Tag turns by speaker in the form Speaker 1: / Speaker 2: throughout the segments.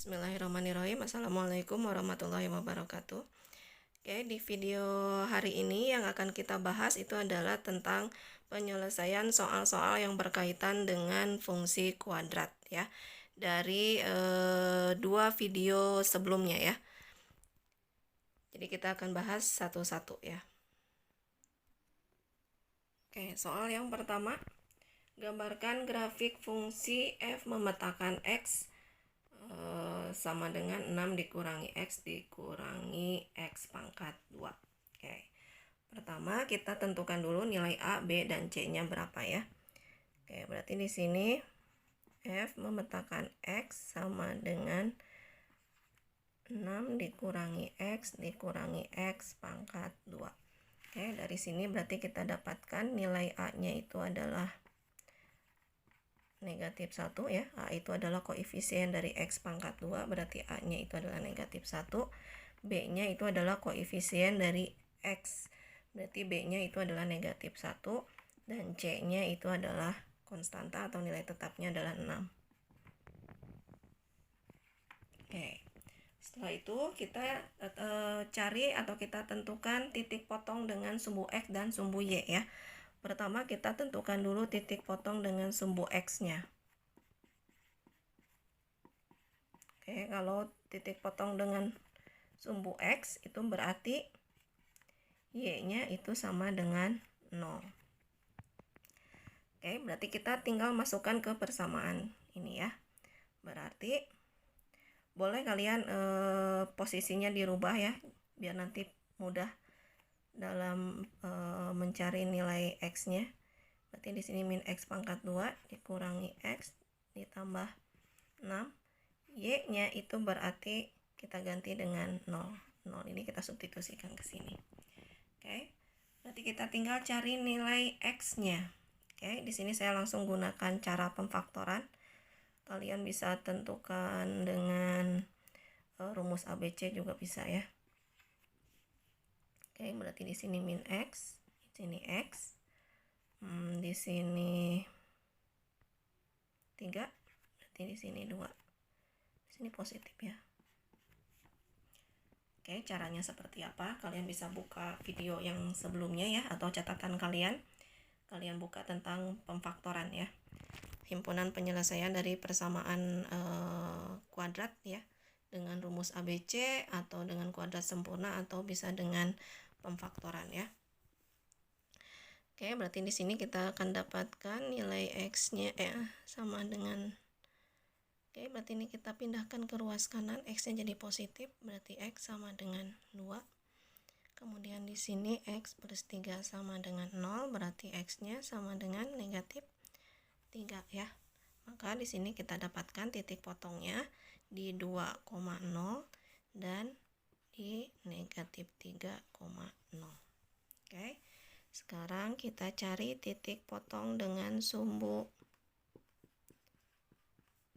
Speaker 1: Bismillahirrahmanirrahim. Assalamualaikum warahmatullahi wabarakatuh. Oke, di video hari ini yang akan kita bahas itu adalah tentang penyelesaian soal-soal yang berkaitan dengan fungsi kuadrat ya. Dari dua video sebelumnya ya. Jadi kita akan bahas satu-satu ya. Oke, soal yang pertama. Gambarkan grafik fungsi f memetakan x sama dengan 6 dikurangi x dikurangi x pangkat 2. Oke. Pertama kita tentukan dulu nilai A, B, dan C-nya berapa ya. Oke, berarti di sini f memetakan x sama dengan 6 dikurangi x dikurangi x pangkat 2. Oke, dari sini berarti kita dapatkan nilai A-nya itu adalah negatif 1 ya. A itu adalah koefisien dari x pangkat 2, berarti A-nya itu adalah negatif 1. B-nya itu adalah koefisien dari x, berarti B-nya itu adalah negatif 1. Dan C-nya itu adalah konstanta atau nilai tetapnya adalah 6. Oke. Setelah itu kita cari atau kita tentukan titik potong dengan sumbu x dan sumbu y ya. Pertama kita tentukan dulu titik potong dengan sumbu x-nya. Oke, kalau titik potong dengan sumbu x itu berarti y-nya itu sama dengan 0. Oke, berarti kita tinggal masukkan ke persamaan ini ya. Berarti boleh kalian posisinya dirubah ya, biar nanti mudah dalam mencari nilai x-nya. Berarti di sini min x pangkat 2 dikurangi x ditambah 6. Y-nya itu berarti kita ganti dengan 0. 0 ini kita substitusikan ke sini. Oke. Berarti kita tinggal cari nilai x-nya. Oke, di sini saya langsung gunakan cara pemfaktoran. Kalian bisa tentukan dengan rumus ABC juga bisa ya. Oke, berarti di sini min x, di sini x, di sini 3, berarti di sini 2, di sini positif ya. Oke, caranya seperti apa? Kalian bisa buka video yang sebelumnya ya, atau catatan kalian. Kalian buka tentang pemfaktoran ya. Himpunan penyelesaian dari persamaan kuadrat ya, dengan rumus ABC atau dengan kuadrat sempurna atau bisa dengan pemfaktoran ya. Oke, berarti di sini kita akan dapatkan nilai x-nya sama dengan. Oke, berarti ini kita pindahkan ke ruas kanan, x-nya jadi positif, berarti x sama dengan 2. Kemudian di sini x plus 3 sama dengan 0, berarti x-nya sama dengan negatif 3 ya. Maka di sini kita dapatkan titik potongnya di 2,0 dan di negatif 3,0. Oke. Sekarang kita cari titik potong dengan sumbu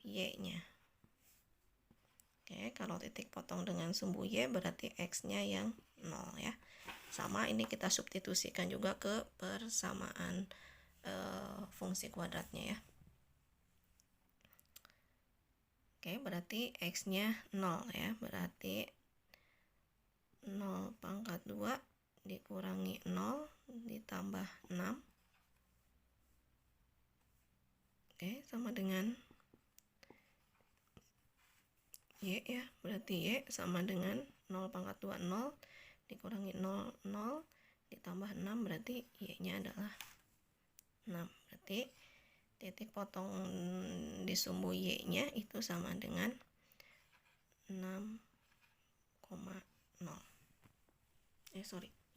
Speaker 1: y-nya. Oke, kalau titik potong dengan sumbu y berarti x-nya yang 0 ya. Sama ini kita substitusikan juga ke persamaan fungsi kuadratnya ya. Oke, berarti x-nya 0 ya. Berarti 0 pangkat 2 dikurangi 0 ditambah 6. Oke, sama dengan y ya. Berarti y sama dengan 0 pangkat 2, 0 dikurangi 0, 0 ditambah 6, berarti y-nya adalah 6. Berarti titik potong di sumbu y-nya itu sama dengan 6,0.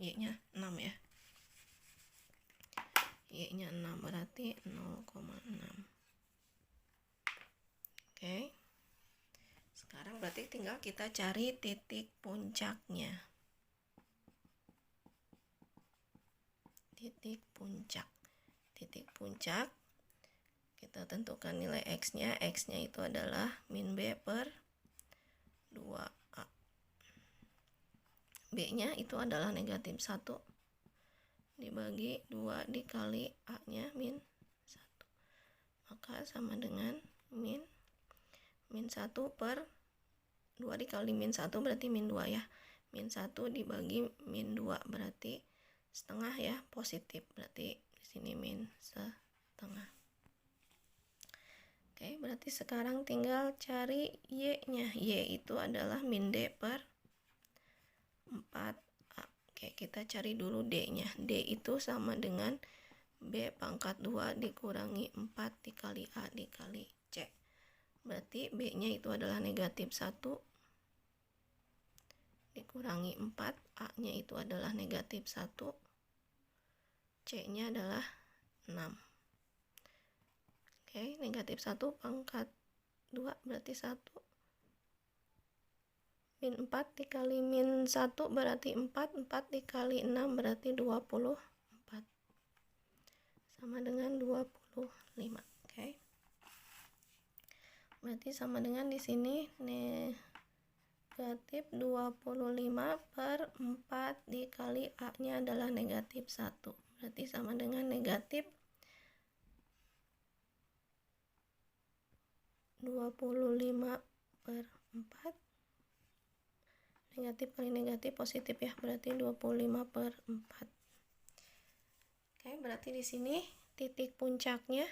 Speaker 1: Y-nya 6 ya. Y-nya 6 berarti 0,6. Oke. Sekarang berarti tinggal kita cari titik puncaknya. Titik puncak. Titik puncak. Kita tentukan nilai x-nya. X-nya itu adalah min b per 2a. B-nya itu adalah negatif 1 dibagi 2 dikali A-nya min 1. Maka sama dengan min 1 per 2 dikali min 1 berarti min 2 ya. Min 1 dibagi min 2 berarti setengah ya, positif. Berarti di sini min setengah. Oke, berarti sekarang tinggal cari Y-nya. Y itu adalah min D per 4A. Oke, kita cari dulu D-nya. D itu sama dengan B pangkat 2 dikurangi 4 dikali A dikali C. Berarti B-nya itu adalah negatif 1 dikurangi 4. A-nya itu adalah negatif 1. C-nya adalah 6. Oke, negatif 1 pangkat 2 berarti 1. Min 4 dikali min 1 berarti 4. 4 dikali 6 berarti 24. Sama dengan 25. Oke. Berarti sama dengan di sini negatif 25 per 4 dikali A-nya adalah negatif 1. Berarti sama dengan negatif 25 per 4. Negatif kali negatif positif ya, berarti 25 per 4. Oke, berarti di sini titik puncaknya.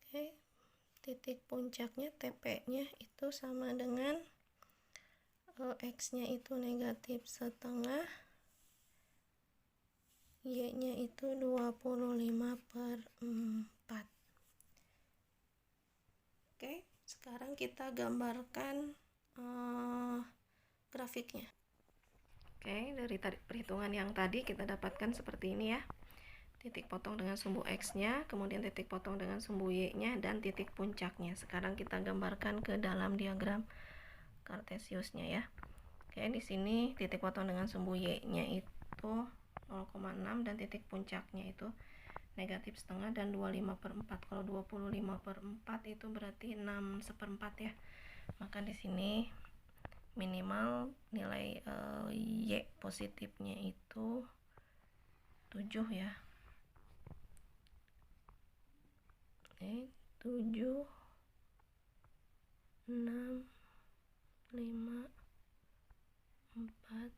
Speaker 1: Oke, titik puncaknya TP-nya itu sama dengan X-nya itu negatif setengah, Y-nya itu 25 per 4. Oke, sekarang kita gambarkan grafiknya. Oke, dari perhitungan yang tadi kita dapatkan seperti ini ya. Titik potong dengan sumbu X-nya, kemudian titik potong dengan sumbu Y-nya, dan titik puncaknya. Sekarang kita gambarkan ke dalam diagram Cartesiusnya ya. Oke, di sini titik potong dengan sumbu Y-nya itu 0,6 dan titik puncaknya itu negatif setengah dan 25 per 4. Kalau 25 per 4 itu berarti 6/4 ya. Maka di sini minimal nilai Y positifnya itu 7 ya. Oke, 7, 6, 5, 4,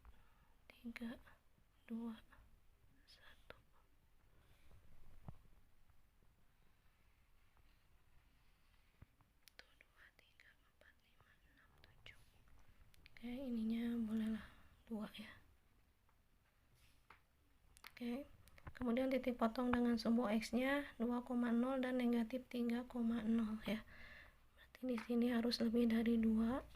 Speaker 1: 3, 2, 1. Oke, ininya bolehlah 2 ya. Oke, kemudian titik potong dengan sumbu X-nya 2,0 dan negatif 3,0 ya. Berarti di sini harus lebih dari 2.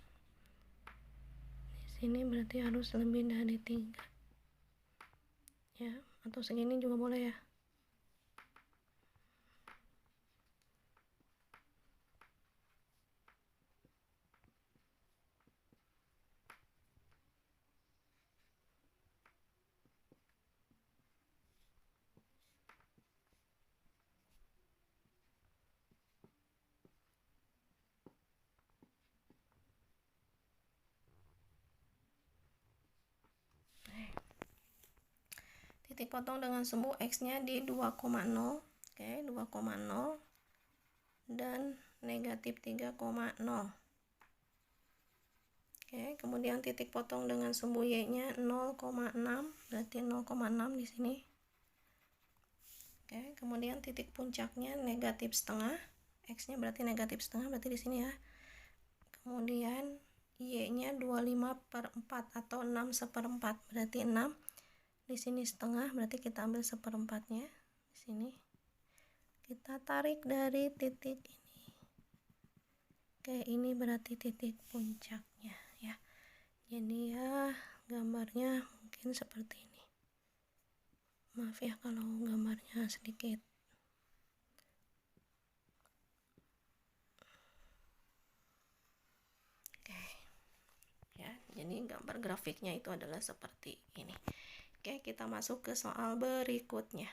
Speaker 1: Di sini berarti harus lebih dari 3. Ya, atau segini juga boleh ya. Titik potong dengan sumbu X-nya di 2,0. Oke, 2,0 dan negatif 3,0. Oke, kemudian titik potong dengan sumbu Y-nya 0,6, berarti 0,6 di sini. Oke, kemudian titik puncaknya negatif setengah. X-nya berarti negatif setengah, berarti di sini ya. Kemudian Y-nya 25 per 4 atau 6/4, berarti 6. Di sini setengah, berarti kita ambil 1/4-nya. Di sini kita tarik dari titik ini. Oke, ini berarti titik puncaknya ya. Jadi ya gambarnya mungkin seperti ini. Maaf ya kalau gambarnya sedikit ya. Jadi gambar grafiknya itu adalah seperti ini. Oke, kita masuk ke soal berikutnya.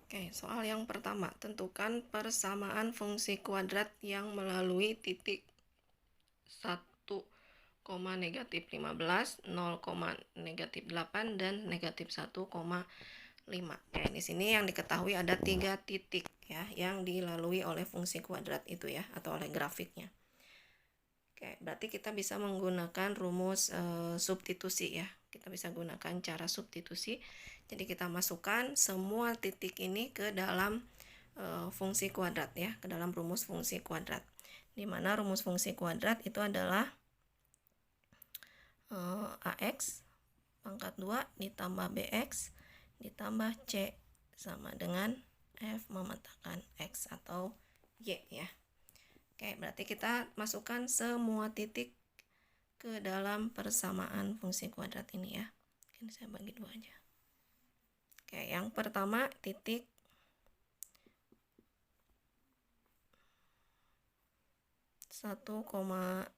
Speaker 1: Oke, soal yang pertama, tentukan persamaan fungsi kuadrat yang melalui titik 1, negatif 15, 0, negatif 8, dan negatif 1,5. Oke, di sini yang diketahui ada 3 titik ya yang dilalui oleh fungsi kuadrat itu ya, atau oleh grafiknya. Oke, berarti kita bisa menggunakan rumus substitusi ya. Kita bisa gunakan cara substitusi. Jadi kita masukkan semua titik ini ke dalam fungsi kuadrat ya, ke dalam rumus fungsi kuadrat. Di mana rumus fungsi kuadrat itu adalah AX pangkat 2 ditambah BX ditambah C sama dengan F memetakan X atau Y ya. Oke, berarti kita masukkan semua titik ke dalam persamaan fungsi kuadrat ini ya. Ini saya bagi dua aja. Oke, yang pertama titik satu koma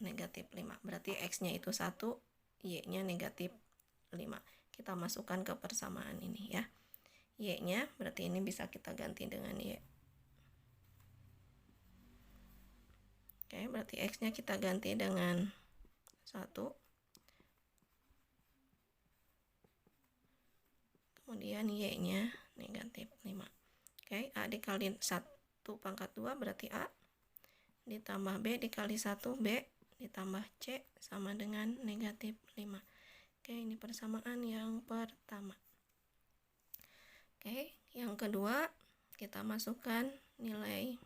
Speaker 1: negatif 5. Berarti X-nya itu 1, Y-nya negatif 5. Kita masukkan ke persamaan ini ya. Y-nya berarti ini bisa kita ganti dengan Y. Oke, berarti X-nya kita ganti dengan 1. Kemudian Y-nya negatif 5. Oke, A dikali 1 pangkat 2 berarti A. Ditambah B dikali 1 B. Ditambah C sama dengan negatif 5. Oke, ini persamaan yang pertama. Oke, yang kedua kita masukkan nilai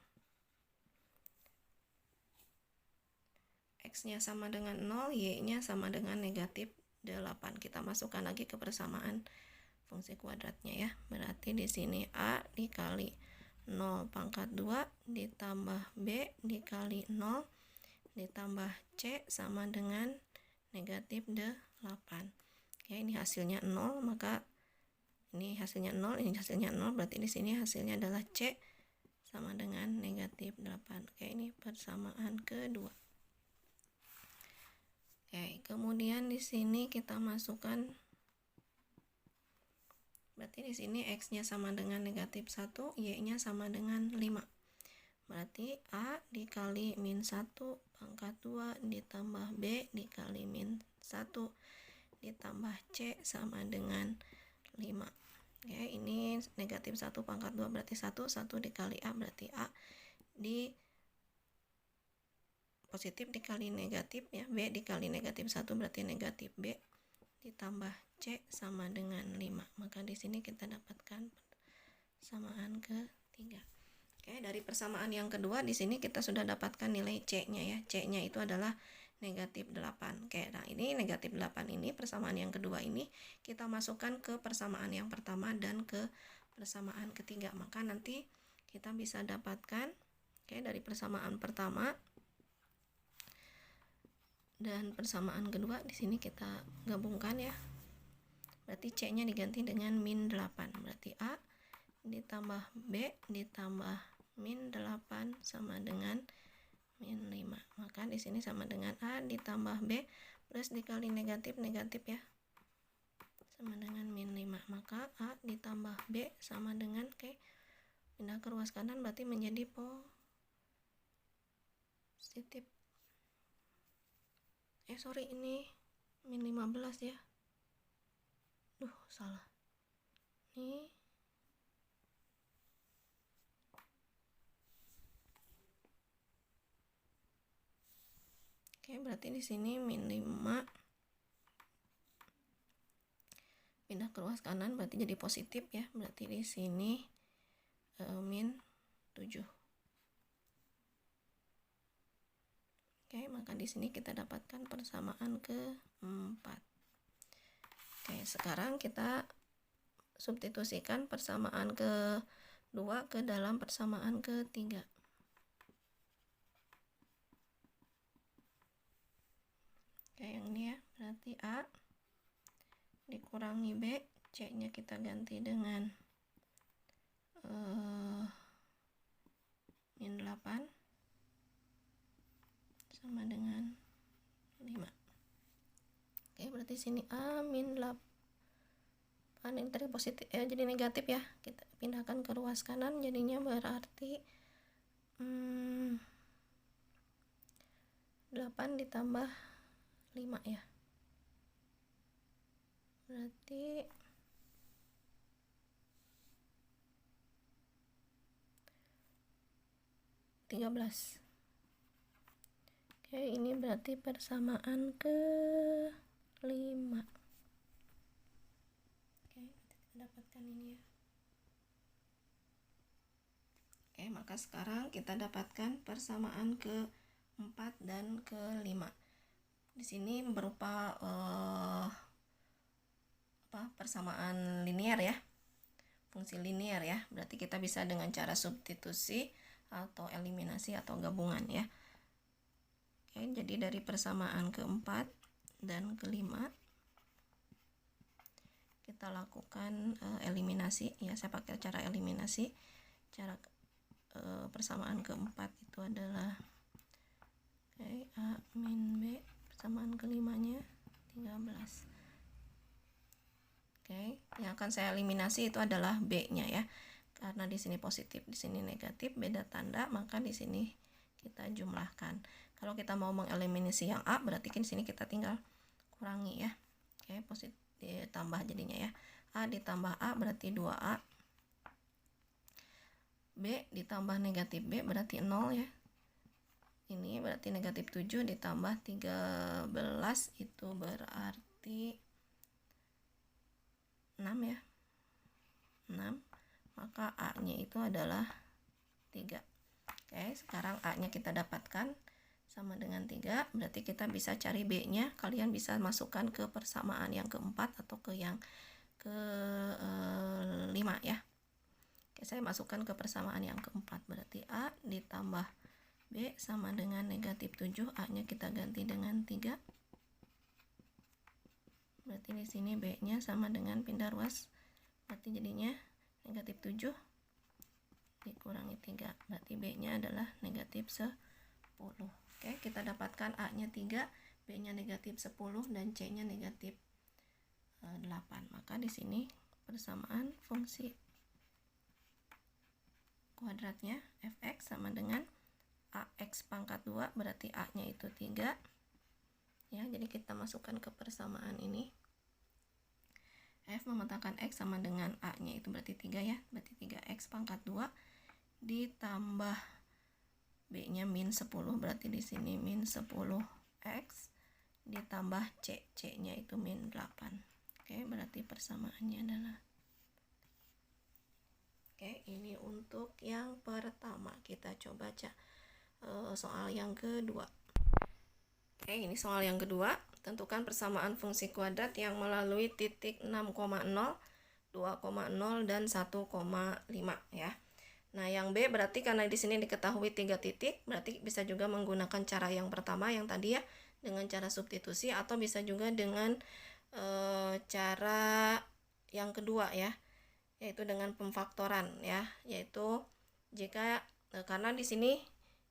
Speaker 1: X-nya sama dengan 0, Y-nya sama dengan negatif 8. Kita masukkan lagi ke persamaan fungsi kuadratnya ya. Berarti di sini A dikali 0 pangkat 2 ditambah B dikali 0 ditambah C sama dengan negatif 8. Oke, ini hasilnya 0, maka ini hasilnya 0, ini hasilnya 0, berarti di sini hasilnya adalah C sama dengan negatif 8. Oke, ini persamaan kedua. Oke, kemudian di sini kita masukkan, berarti di sini X-nya sama dengan negatif 1, Y-nya sama dengan 5. Berarti A dikali min 1 pangkat 2 ditambah B dikali min 1 ditambah C sama dengan 5. Oke, ini negatif 1 pangkat 2 berarti 1 dikali A berarti A di positif dikali negatif ya, B dikali negatif 1 berarti negatif B ditambah C sama dengan 5. Maka di sini kita dapatkan persamaan ketiga. Oke, dari persamaan yang kedua di sini kita sudah dapatkan nilai C-nya ya. C-nya itu adalah negatif 8. Oke, nah ini negatif 8 ini persamaan yang kedua ini kita masukkan ke persamaan yang pertama dan ke persamaan ketiga. Maka nanti kita bisa dapatkan dari persamaan pertama dan persamaan kedua di sini kita gabungkan ya. Berarti C-nya diganti dengan min 8. Berarti A ditambah B ditambah min 8 sama dengan min 5. Maka di sini sama dengan A ditambah B plus dikali negatif ya. Sama dengan min 5. Maka A ditambah B sama dengan pindah ke ruas kanan berarti menjadi positif. Ini min 15 ya. Salah. Ini berarti di sini min 5 pindah ke ruas kanan berarti jadi positif ya. Berarti di sini min 7. Oke, maka di sini kita dapatkan persamaan keempat. Oke, sekarang kita substitusikan persamaan kedua ke dalam persamaan ketiga. Oke, yang ini ya, berarti A dikurangi B, C-nya kita ganti dengan min 8 sama dengan 5. Oke, berarti sini A min 8 ini tadi positif jadi negatif ya. Kita pindahkan ke ruas kanan jadinya berarti 8 ditambah 5 ya. Berarti 13. Oke, ini berarti persamaan ke 5. Oke, kita dapatkan ini ya. Oke, maka sekarang kita dapatkan persamaan ke 4 dan ke 5. Di sini berupa persamaan linear ya, fungsi linear ya. Berarti kita bisa dengan cara substitusi atau eliminasi atau gabungan ya. Oke, jadi dari persamaan ke-4 dan ke-5 kita lakukan eliminasi ya. Saya pakai cara eliminasi. Cara persamaan ke-4 itu adalah A min B, persamaan ke-5-nya 13. Yang akan saya eliminasi itu adalah B-nya ya. Karena di sini positif, di sini negatif, beda tanda, maka di sini kita jumlahkan. Kalau kita mau mengeliminasi yang A, berarti di sini kita tinggal kurangi ya. Positif ditambah jadinya ya. A ditambah A berarti 2A. B ditambah negatif B berarti 0 ya. Ini berarti negatif 7 ditambah 13 itu berarti 6 ya. 6. Maka A-nya itu adalah 3. Sekarang A-nya kita dapatkan sama dengan 3. Berarti kita bisa cari B-nya. Kalian bisa masukkan ke persamaan yang ke-4 atau ke yang ke-5 ya. Saya masukkan ke persamaan yang ke-4. Berarti A ditambah B sama dengan negatif 7. A-nya kita ganti dengan 3. Berarti di sini B-nya sama dengan pindah ruas. Berarti jadinya negatif 7 dikurangi 3. Berarti B-nya adalah negatif 10. Kita dapatkan A-nya 3, B-nya negatif 10, dan C-nya negatif 8. Maka di sini persamaan fungsi kuadratnya fx sama dengan ax pangkat 2, berarti A-nya itu 3. Ya, jadi kita masukkan ke persamaan ini. F memetakan X sama dengan A-nya itu berarti 3 ya. Berarti 3X pangkat 2 ditambah B-nya min 10, berarti di sini min 10X ditambah C. C-nya itu min 8. Berarti persamaannya adalah ini untuk yang pertama. Kita coba soal yang kedua. Ini soal yang kedua. Tentukan persamaan fungsi kuadrat yang melalui titik 6,0, 2,0 dan 1,5 ya. Nah, yang B berarti karena di sini diketahui 3 titik, berarti bisa juga menggunakan cara yang pertama yang tadi ya, dengan cara substitusi, atau bisa juga dengan cara yang kedua ya, yaitu dengan pemfaktoran ya, yaitu jika karena di sini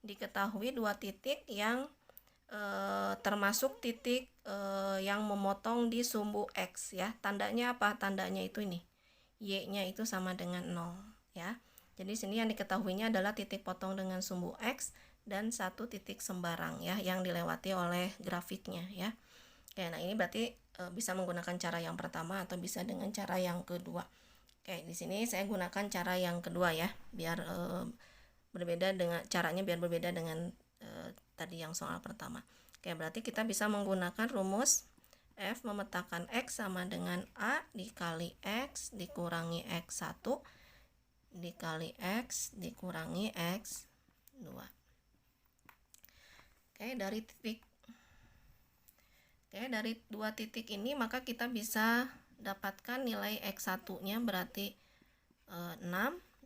Speaker 1: diketahui 2 titik yang termasuk titik yang memotong di sumbu X ya. Tandanya apa? Tandanya itu ini, Y-nya itu sama dengan 0 ya. Jadi sini yang diketahuinya adalah titik potong dengan sumbu X dan 1 titik sembarang ya, yang dilewati oleh grafiknya ya. Nah ini berarti bisa menggunakan cara yang pertama atau bisa dengan cara yang kedua. Di sini saya gunakan cara yang kedua ya, biar berbeda dengan caranya, biar berbeda dengan tadi yang soal pertama. Berarti kita bisa menggunakan rumus F memetakan X sama dengan A dikali X dikurangi X1 dikali X dikurangi X2. Dari 2 titik ini maka kita bisa dapatkan nilai X1-nya berarti 6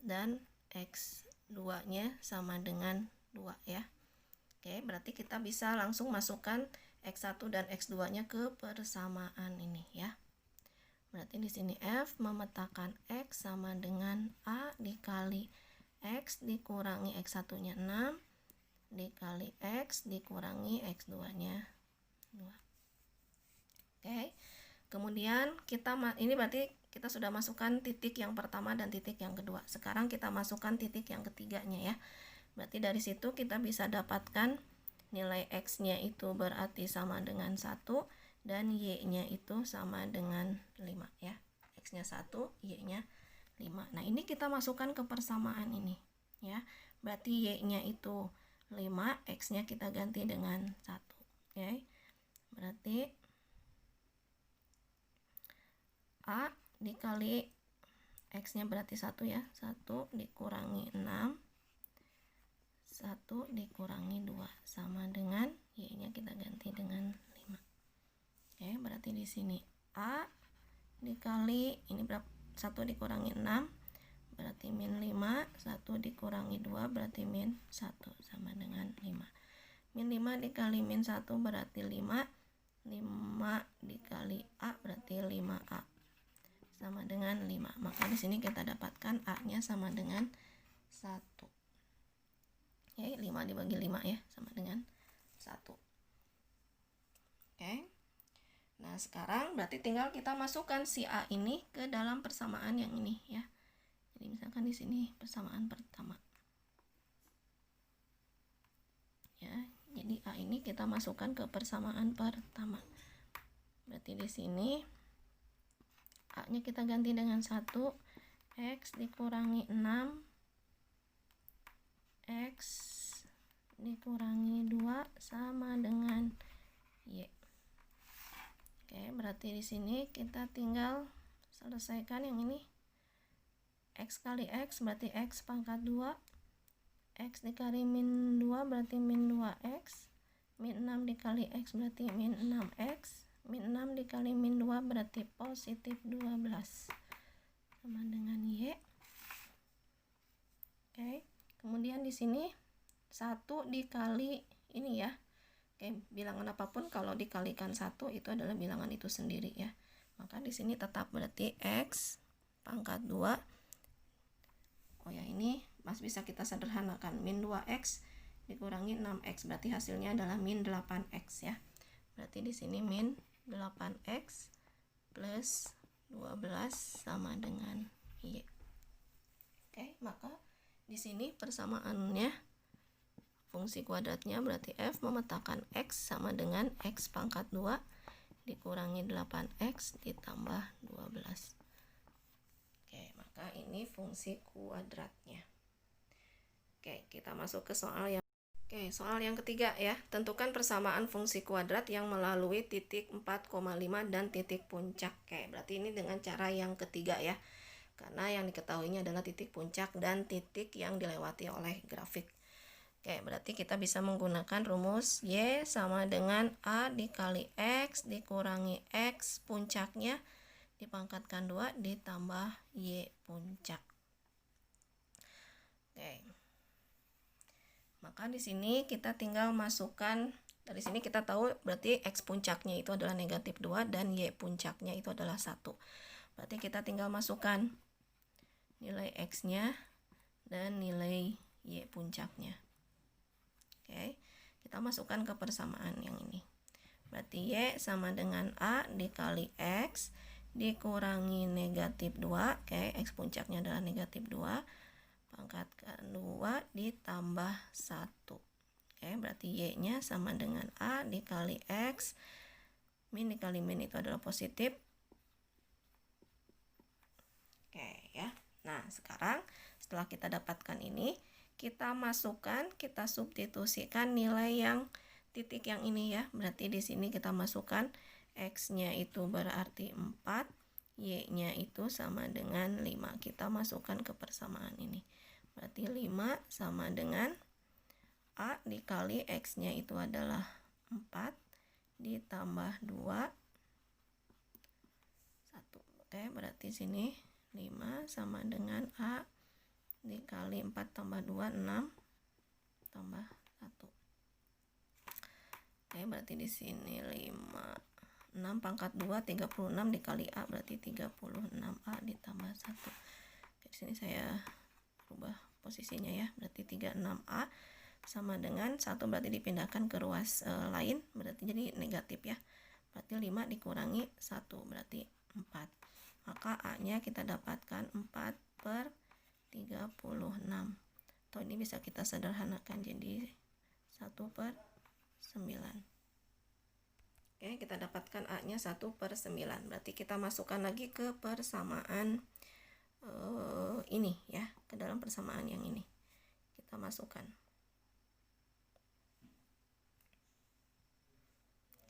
Speaker 1: dan X2-nya sama dengan 2 ya. Berarti kita bisa langsung masukkan X1 dan X2-nya ke persamaan ini ya. Berarti di sini F memetakan X sama dengan A dikali X dikurangi X1-nya 6 dikali X dikurangi X2-nya 2. Kemudian ini berarti kita sudah masukkan titik yang pertama dan titik yang kedua. Sekarang kita masukkan titik yang ketiganya ya. Berarti dari situ kita bisa dapatkan nilai X-nya itu berarti sama dengan 1 dan Y-nya itu sama dengan 5 ya. X-nya 1, Y-nya 5. Nah, ini kita masukkan ke persamaan ini ya. Berarti Y-nya itu 5, X-nya kita ganti dengan 1. Oke. Berarti A dikali X-nya berarti 1 ya. 1 dikurangi 6. 1 dikurangi 2 sama dengan Y-nya kita ganti dengan 5. Oke, berarti di sini A dikali ini berapa? 1 dikurangi 6 berarti min 5. 1 dikurangi 2 berarti min 1 sama dengan 5. Min 5 dikali min 1 berarti 5. 5 dikali A berarti 5A sama dengan 5. Maka di sini kita dapatkan A-nya sama dengan 1. Oke, 5 dibagi 5 ya, sama dengan 1. Oke. Nah, sekarang berarti tinggal kita masukkan si A ini ke dalam persamaan yang ini ya. Jadi misalkan di sini persamaan pertama. Ya, jadi A ini kita masukkan ke persamaan pertama. Berarti di sini A-nya kita ganti dengan 1. X dikurangi 6. X dikurangi 2 sama dengan Y. Oke, berarti di sini kita tinggal selesaikan yang ini. X kali X berarti X pangkat 2. X dikali min 2 berarti min 2X. Min 6 dikali X berarti min 6X. Min 6 dikali min 2 berarti positif 12. Sama dengan Y. Oke, kemudian di sini 1 dikali ini ya. Oke, bilangan apapun kalau dikalikan 1 itu adalah bilangan itu sendiri ya. Maka di sini tetap berarti X pangkat 2. Oh ya, ini masih bisa kita sederhanakan. Min 2X dikurangi 6X berarti hasilnya adalah min 8X ya. Berarti di sini min 8X plus 12 sama dengan Y. Oke, maka di sini persamaannya fungsi kuadratnya berarti F memetakan X sama dengan X pangkat 2 dikurangi 8X ditambah 12. Oke, maka ini fungsi kuadratnya. Oke, kita masuk ke soal yang soal yang ketiga ya. Tentukan persamaan fungsi kuadrat yang melalui titik 4,5 dan titik puncak. Oke, berarti ini dengan cara yang ketiga ya. Karena yang diketahuinya adalah titik puncak dan titik yang dilewati oleh grafik. Oke, berarti kita bisa menggunakan rumus Y sama dengan A dikali X dikurangi X puncaknya dipangkatkan 2 ditambah Y puncak. Oke. Maka di sini kita tinggal masukkan, dari sini kita tahu berarti X puncaknya itu adalah negatif 2 dan Y puncaknya itu adalah 1. Berarti kita tinggal masukkan nilai X-nya dan nilai Y puncaknya. Oke, kita masukkan ke persamaan yang ini. Berarti Y sama dengan A dikali X dikurangi negatif 2. Oke, X puncaknya adalah negatif 2. Pangkatkan 2 ditambah 1. Oke, berarti Y-nya sama dengan A dikali X. Min dikali min itu adalah positif. Oke ya. Nah, sekarang setelah kita dapatkan ini, kita masukkan, kita substitusikan nilai yang titik yang ini ya. Berarti di sini kita masukkan X-nya itu berarti 4, Y-nya itu sama dengan 5. Kita masukkan ke persamaan ini. Berarti 5 sama dengan A dikali X-nya itu adalah 4 ditambah 2 1. Oke, berarti sini 5 sama dengan A dikali 4 tambah 2 6 tambah 1. Oke, berarti di sini 5 6 pangkat 2 36 dikali A berarti 36A ditambah 1. Oke, di sini saya rubah posisinya ya. Berarti 36A sama dengan 1 berarti dipindahkan ke ruas lain berarti jadi negatif ya. Berarti 5 dikurangi 1 berarti 4. Maka A-nya kita dapatkan 4/36. Atau ini bisa kita sederhanakan jadi 1/9. Oke, kita dapatkan A-nya 1/9. Berarti kita masukkan lagi ke persamaan ini ya, ke dalam persamaan yang ini. Kita masukkan.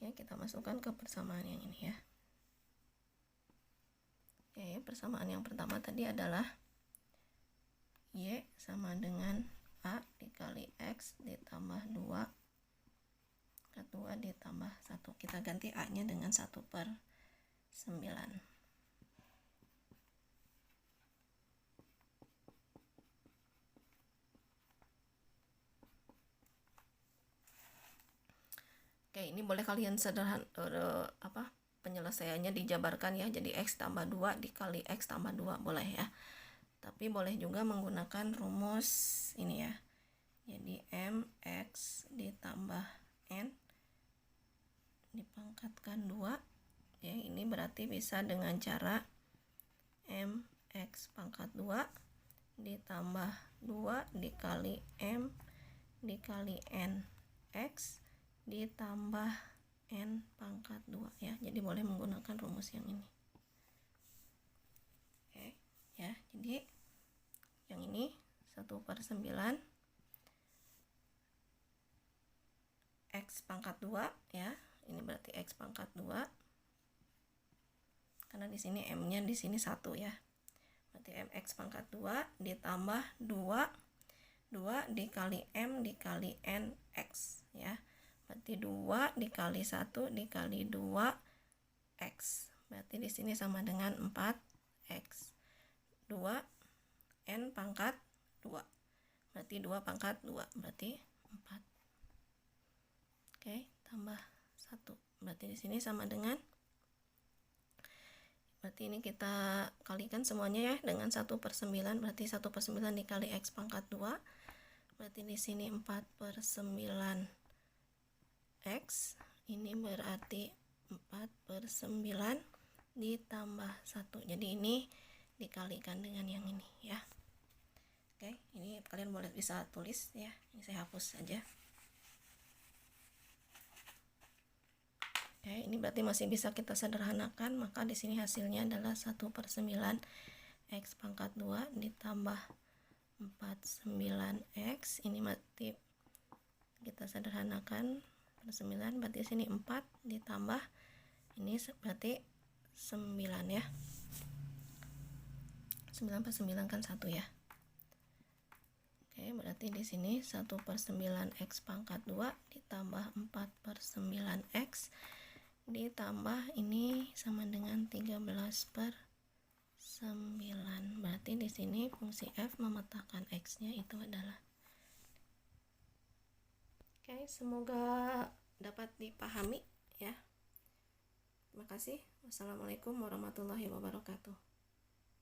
Speaker 1: Ya, kita masukkan ke persamaan yang ini ya. Oke, persamaan yang pertama tadi adalah Y sama dengan A dikali X ditambah 2 kedua ditambah 1. Kita ganti A nya dengan 1/9. Oke, ini boleh kalian penyelesaiannya dijabarkan ya, jadi X tambah 2 dikali X tambah 2 boleh ya. Tapi boleh juga menggunakan rumus ini ya. Jadi MX ditambah N dipangkatkan 2 ya, ini berarti bisa dengan cara MX pangkat 2 ditambah 2 dikali M dikali N X ditambah N pangkat 2 ya. Jadi boleh menggunakan rumus yang ini. Oke ya, jadi yang ini 1/9 X pangkat 2 ya. Ini berarti X pangkat 2. Karena di sini M-nya di sini 1 ya. Berarti MX pangkat 2 ditambah 2 dikali M dikali N X ya. Berarti 2 dikali 1 dikali 2 X. Berarti di sini sama dengan 4X. 2 N pangkat 2. Berarti 2 pangkat 2. Berarti 4. Oke, tambah 1. Berarti di sini sama dengan, berarti ini kita kalikan semuanya ya dengan 1/9. Berarti 1/9 dikali X pangkat 2. Berarti di sini 4/9 X. Ini berarti 4/9 ditambah 1. Jadi ini dikalikan dengan yang ini ya. Oke, ini kalian boleh bisa tulis ya. Ini saya hapus saja. Oke, ini berarti masih bisa kita sederhanakan, maka di sini hasilnya adalah 1/9 X pangkat 2 ditambah 49X. Ini berarti kita sederhanakan per 9, berarti sini 4 ditambah ini berarti 9 ya. 9/9 kan 1 ya. Oke, berarti di sini 1/9 X pangkat 2 ditambah 4/9X ditambah ini sama dengan 13/9. Berarti di sini fungsi f memetakan x-nya itu adalah. Oke, semoga dapat dipahami ya. Terima kasih. Wassalamualaikum warahmatullahi wabarakatuh.